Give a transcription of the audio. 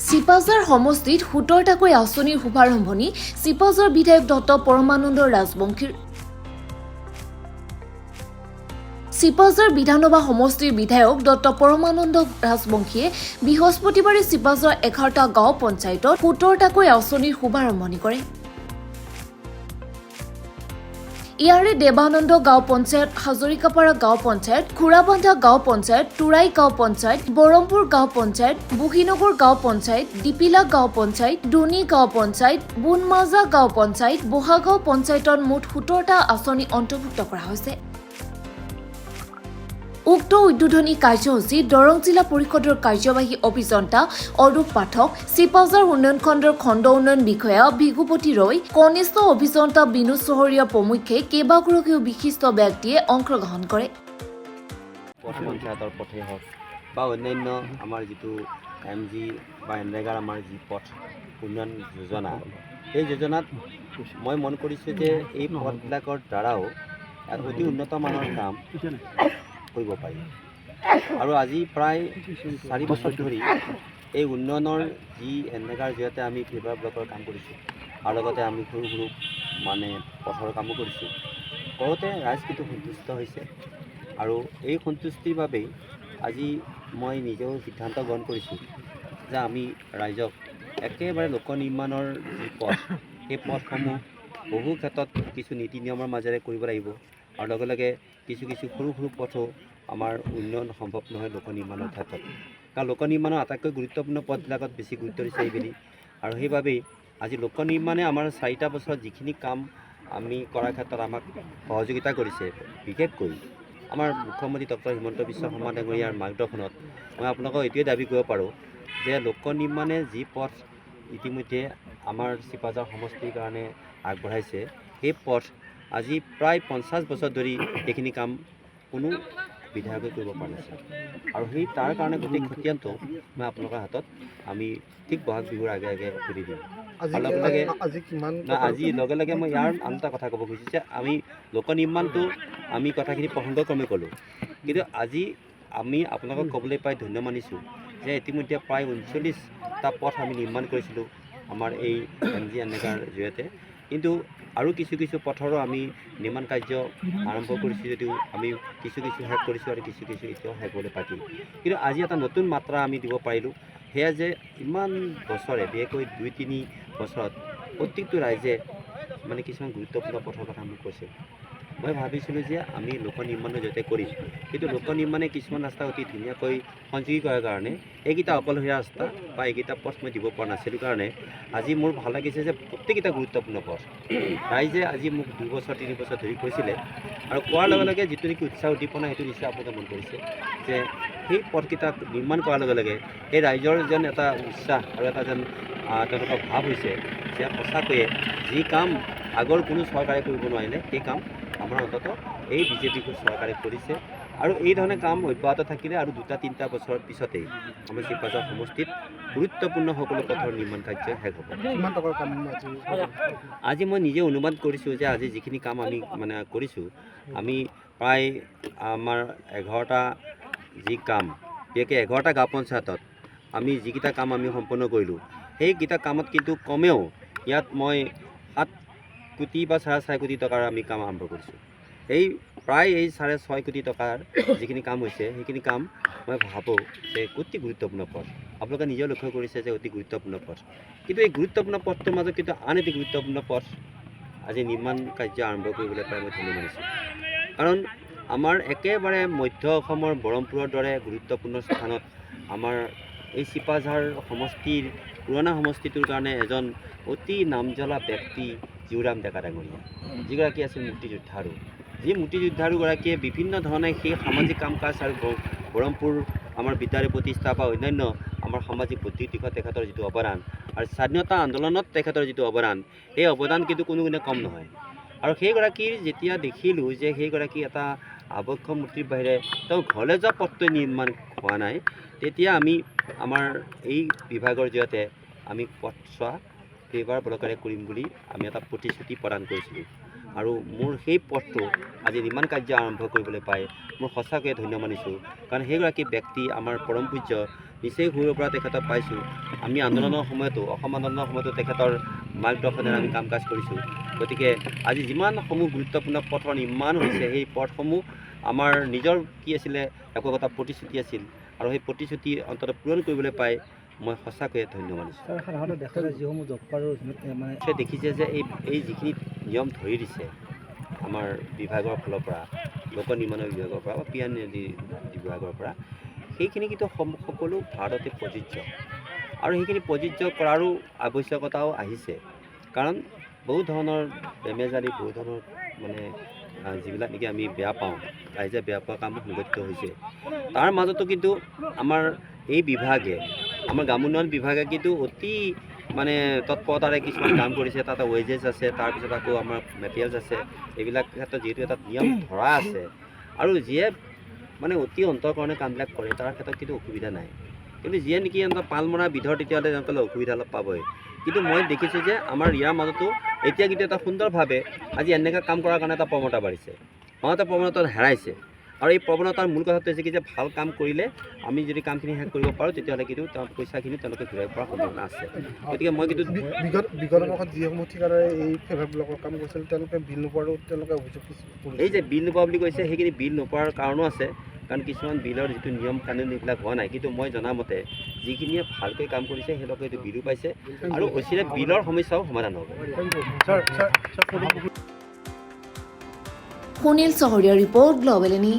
চিপাঝাৰ সমষ্টিত 17টাকৈ আঁচনিৰ শুভাৰম্ভণি চিপাঝাৰ বিধায়ক ডক্টৰ পৰমানন্দ ৰাজবংশীৰ। চিপাঝাৰ বিধানসভা সমষ্টিৰ বিধায়ক ডক্টৰ পৰমানন্দ ৰাজবংশীয়ে বৃহস্পতিবাৰে চিপাঝাৰ 11টা গাঁও পঞ্চায়তত 17টাকৈ আঁচনিৰ শুভাৰম্ভণি কৰে। ইয়াৰে দেৱানন্দ গাঁও পঞ্চায়ত, হাজৰিকাপাৰা গাঁও পঞ্চায়ত, খুৰাবান্ধা গাঁও পঞ্চায়ত, তুৰাই গাঁও পঞ্চায়ত, বৰমপুৰ গাঁও পঞ্চায়ত, বুহিনগৰ গাঁও পঞ্চায়ত, ডিপিলা গাঁও পঞ্চায়ত, দুনি গাঁও পঞ্চায়ত, বুনমাজা গাঁও পঞ্চায়ত, বহাগাঁও পঞ্চায়তত মুঠ 17টা আঁচনি অন্তৰ্ভুক্ত কৰা হৈছে। উক্ত উদ্বোধনী কাৰ্যসূচী দৰং জিলা পৰিষদৰ কাৰ্যবাহী অভিযন্তা অৰূপ পাঠক, চিপাঝাৰ উন্নয়ন খণ্ডৰ খণ্ড উন্নয়ন বিষয়া ভিগুপতি ৰয়, কনিষ্ঠ অভিযন্তা বিনোদ চহৰীয়া প্ৰমুখ্যে কেইবাগৰাকীও বিশিষ্ট ব্যক্তিয়ে অংশগ্ৰহণ কৰে। পঞ্চায়তৰ পথেই হওক বা অন্যান্য আমাৰ যিটো MG বা এনৰেগাৰ আমাৰ যি পথ উন্নয়ন যোজনা, এই যোজনাত মই মন কৰিছোঁ যে এই পথবিলাকৰ দ্বাৰাও অতি উন্নত মানৰ কাম কৰিব পাৰি। আৰু আজি প্ৰায় 4 বছৰ ধৰি এই উন্নয়নৰ যি এনৰেগাৰ জৰিয়তে আমি ফিভাৰ ব্লকৰ কাম কৰিছোঁ আৰু লগতে আমি সৰু সৰু মানে পথৰ কামো কৰিছোঁ। কৰোঁতে ৰাইজ কিন্তু সন্তুষ্ট হৈছে আৰু এই সন্তুষ্টিৰ বাবেই আজি মই নিজেও সিদ্ধান্ত গ্ৰহণ কৰিছোঁ যে আমি ৰাইজক একেবাৰে লোক নিৰ্মাণৰ যি পথ, সেই পথসমূহ বহু ক্ষেত্ৰত কিছু নীতি নিয়মৰ মাজেৰে কৰিব লাগিব আৰু লগে লগে কিছু সৰু সৰু পথো আমাৰ উন্নয়ন সম্ভৱ নহয় লোক নিৰ্মাণৰ ক্ষেত্ৰত। কাৰণ লোক নিৰ্মাণৰ আটাইতকৈ গুৰুত্বপূৰ্ণ পথবিলাকত বেছি গুৰুত্ব দিছে এইবেলি আৰু সেইবাবেই আজি লোক নিৰ্মাণে আমাৰ 4টা বছৰত যিখিনি কাম আমি কৰাৰ ক্ষেত্ৰত আমাক সহযোগিতা কৰিছে, বিশেষকৈ আমাৰ মুখ্যমন্ত্ৰী ডক্টৰ হিমন্ত বিশ্ব শৰ্মা ডাঙৰীয়াৰ মাৰ্গদৰ্শনত মই আপোনালোকক এইটোৱে দাবী কৰিব পাৰোঁ যে লোক নিৰ্মাণে যি পথ ইতিমধ্যে আমাৰ চিপাঝাৰ সমষ্টিৰ কাৰণে আগবঢ়াইছে, সেই পথ আজি প্ৰায় 50 বছৰ ধৰি এইখিনি কাম কোনো বিধায়কে কৰিব পাৰিছে আৰু সেই তাৰ কাৰণে গোটেই খতিয়ানটো মই আপোনালোকৰ হাতত আমি ঠিক বহাগ বিহুৰ আগে আগে তুলি দিম। আজি লগে লগে মই ইয়াৰ আন এটা কথা ক'ব খুজিছোঁ যে আমি লোক নিৰ্মাণটো আমি কথাখিনি প্ৰসংগক্ৰমে ক'লোঁ, কিন্তু আজি আমি আপোনালোকক ক'বলৈ পাই ধন্য মানিছোঁ যে ইতিমধ্যে প্ৰায় 39টা পথ আমি নিৰ্মাণ কৰিছিলোঁ আমাৰ এই MG এনৰেগাৰ জৰিয়তে। কিন্তু আৰু কিছু পথৰো আমি নিৰ্মাণ কাৰ্য আৰম্ভ কৰিছোঁ যদিও আমি কিছু শেষ কৰিছোঁ আৰু কিছু এতিয়াও শেষ হ'বলৈ বাকী। কিন্তু আজি এটা নতুন মাত্ৰা আমি দিব পাৰিলোঁ, সেয়া যে ইমান বছৰে, বিশেষকৈ 2-3 বছৰত প্ৰত্যেকটো ৰাইজে মানে কিছুমান গুৰুত্বপূৰ্ণ পথৰ কথা মোক কৈছে। মই ভাবিছিলোঁ যে আমি লোক নিৰ্মাণৰ জৰিয়তে কৰিম, কিন্তু লোক নিৰ্মাণে কিছুমান ৰাস্তা অতি ধুনীয়াকৈ সংযোগী কৰাৰ কাৰণে এইকেইটা অকলশৰীয়া ৰাস্তা বা এইকেইটা পথ মই দিব পৰা নাছিলোঁ কাৰণে আজি মোৰ ভাল লাগিছে যে প্ৰত্যেককেইটা গুৰুত্বপূৰ্ণ পথ ৰাইজে আজি মোক 2 বছৰ 3 বছৰ ধৰি কৈছিলে আৰু কোৱাৰ লগে লগে যিটো নেকি উৎসাহ উদ্দীপনা সেইটো নিশ্চয় আপোনালোকে মন কৰিছে যে সেই পথকেইটা নিৰ্মাণ কৰাৰ লগে লগে এই ৰাইজৰ যেন এটা উৎসাহ আৰু এটা যেন তেওঁলোকৰ ভাৱ হৈছে যে সঁচাকৈয়ে যি কাম আগৰ কোনো চৰকাৰে কৰিব নোৱাৰিলে সেই কাম আমাৰ অন্ততঃ এই বিজেপি চৰকাৰে কৰিছে আৰু এই ধৰণে কাম অব্যাহত থাকিলে আৰু 2-3টা বছৰৰ পিছতেই আমাৰ চিপাঝাৰ সমষ্টিত গুৰুত্বপূৰ্ণ সকলো পথৰ নিৰ্মাণ কাৰ্য শেষ হ'ব। আজি মই নিজে অনুমান কৰিছোঁ যে আজি যিখিনি কাম আমি মানে কৰিছোঁ, আমি প্ৰায় আমাৰ 11টা যি কাম, বিশেষকৈ 11টা গাঁও পঞ্চায়তত আমি যিকেইটা কাম আমি সম্পন্ন কৰিলোঁ, সেইকেইটা কামত কিন্তু কমেও ইয়াত মই 7 কোটি বা 4.5 কোটি টকাৰ আমি কাম আৰম্ভ কৰিছোঁ। এই প্ৰায় 6.5 কোটি টকাৰ যিখিনি কাম হৈছে সেইখিনি কাম মই ভাবোঁ যে অতি গুৰুত্বপূৰ্ণ পথ। আপোনালোকে নিজেও লক্ষ্য কৰিছে যে অতি গুৰুত্বপূৰ্ণ পথ, কিন্তু এই গুৰুত্বপূৰ্ণ পথটোৰ মাজত কিন্তু আন এটি গুৰুত্বপূৰ্ণ পথ আজি নিৰ্মাণ কাৰ্য আৰম্ভ কৰিবলৈ পাই মই ধন্য মানিছোঁ। কাৰণ আমাৰ একেবাৰে মধ্য অসমৰ বৰমপুৰৰ দৰে গুৰুত্বপূৰ্ণ স্থানত আমাৰ এই চিপাঝাৰ সমষ্টিৰ পুৰণা সমষ্টিটোৰ কাৰণে এজন অতি নামজ্বলা ব্যক্তি জীউৰাম ডেকা ডাঙৰীয়া, যিগৰাকী আছিল মুক্তিযোদ্ধাৰো, যি মুক্তিযোদ্ধাৰোগৰাকীয়ে বিভিন্ন ধৰণে সেই সামাজিক কাম কাজ আৰু বৰমপুৰ আমাৰ বিদ্যালয় প্ৰতিষ্ঠা বা অন্যান্য আমাৰ সামাজিক বুদ্ধিৰ দিশত তেখেতৰ যিটো অৱদান আৰু স্বাধীনতা আন্দোলনত তেখেতৰ যিটো অৱদান, সেই অৱদান কিন্তু কোনো গুণে কম নহয়। আৰু সেইগৰাকীৰ যেতিয়া দেখিলোঁ যে সেইগৰাকী এটা আৱক্ষ মূৰ্তিৰ বাহিৰে তেওঁ ঘৰলৈ যোৱা পথটো নিৰ্মাণ হোৱা নাই, তেতিয়া আমি আমাৰ এই বিভাগৰ জৰিয়তে আমি পথছোৱা ফিভাৰ ব্লকেৰে কৰিম বুলি আমি এটা প্ৰতিশ্ৰুতি প্ৰদান কৰিছিলোঁ আৰু মোৰ সেই পথটো আজি নিৰ্মাণ কাৰ্য আৰম্ভ কৰিবলৈ পাই মই সঁচাকৈয়ে ধন্য মানিছোঁ। কাৰণ সেইগৰাকী ব্যক্তি আমাৰ পৰম পূজ্য নিচেই সৰুৰে পৰা তেখেতক পাইছোঁ আমি আন্দোলনৰ সময়তো অসম আন্দোলনৰ সময়তো তেখেতৰ মাৰ্গদৰ্শনেৰে আমি কাম কাজ কৰিছোঁ গতিকে আজি যিমানসমূহ গুৰুত্বপূৰ্ণ পথৰ নিৰ্মাণ হৈছে সেই পথসমূহ আমাৰ নিজৰ কি আছিলে একোটা প্ৰতিশ্ৰুতি আছিল আৰু সেই প্ৰতিশ্ৰুতি অন্তত পূৰণ কৰিবলৈ পাই মই সঁচাকৈয়ে ধন্য মানিছোঁ সাধাৰণতে দেখা যায় যিসমূহ জব কাৰ্ডৰ মানে দেখিছে যে এই যিখিনি নিয়ম ধৰি দিছে আমাৰ বিভাগৰ ফালৰ পৰা লোক নিৰ্মাণ বিভাগৰ পৰা বা PNLD বিভাগৰ পৰা সেইখিনি কিন্তু সকলো ভাৰততে প্ৰযোজ্য আৰু সেইখিনি প্ৰযোজ্য কৰাৰো আৱশ্যকতাও আহিছে কাৰণ বহু ধৰণৰ বেমেজালি বহু ধৰণৰ মানে যিবিলাক নেকি আমি বেয়া পাওঁ ৰাইজে বেয়া পোৱা কাম সংঘটিত হৈছে তাৰ মাজতো কিন্তু আমাৰ এই বিভাগে আমাৰ গ্ৰাম উন্নয়ন বিভাগে কিন্তু অতি মানে তৎপৰতাৰে কিছুমান কাম কৰিছে তাত ৱেজেছ আছে তাৰপিছত আকৌ আমাৰ মেটেৰিয়েলছ আছে এইবিলাক ক্ষেত্ৰত যিহেতু এটা নিয়ম ধৰা আছে আৰু যিয়ে মানে অতি অন্তৰকৰণে কামবিলাক কৰে তাৰ ক্ষেত্ৰত কিন্তু অসুবিধা নাই কিন্তু যিয়ে নেকি পাল মৰা বিধৰ তেতিয়াহ'লে তেওঁলোকে অসুবিধা অলপ পাবই কিন্তু মই দেখিছোঁ যে আমাৰ ইয়াৰ মাজতো এতিয়া কিন্তু এটা সুন্দৰভাৱে আজি এনেকুৱা কাম কৰাৰ কাৰণে এটা প্ৰৱণতা বাঢ়িছে মাজতে প্ৰৱণতা হেৰাইছে আৰু এই প্ৰৱণতাৰ মূল কথাটো হৈছে কি যে ভাল কাম কৰিলে আমি যদি কামখিনি শেষ কৰিব পাৰোঁ তেতিয়াহ'লে কিন্তু তেওঁ পইচাখিনি তেওঁলোকে ঘূৰাই পোৱাৰ সম্ভাৱনা আছে গতিকে মই কিন্তু বিগত বৰ্ষত যিসমূহ ঠিকাদাৰে এই ফেভাৰবিলাকৰ কাম কৰিছিল তেওঁলোকে বিল নোপোৱাৰো তেওঁলোকে অভিযোগ এই যে বিল নোপোৱা বুলি কৈছে সেইখিনি বিল নোপোৱাৰ কাৰণো আছে কাৰণ কিছুমান বিলৰ যিটো নিয়ম কানুন এইবিলাক হোৱা নাই কিন্তু মই জনামতে যিখিনিয়ে ভালকৈ কাম কৰিছে তেওঁলোকে এইটো বিলো পাইছে আৰু অচিৰে বিলৰ সমস্যাও সমাধান হ'ব সুনীল চহৰীয়া ৰিপৰ্ট গ্ল'বেল এনি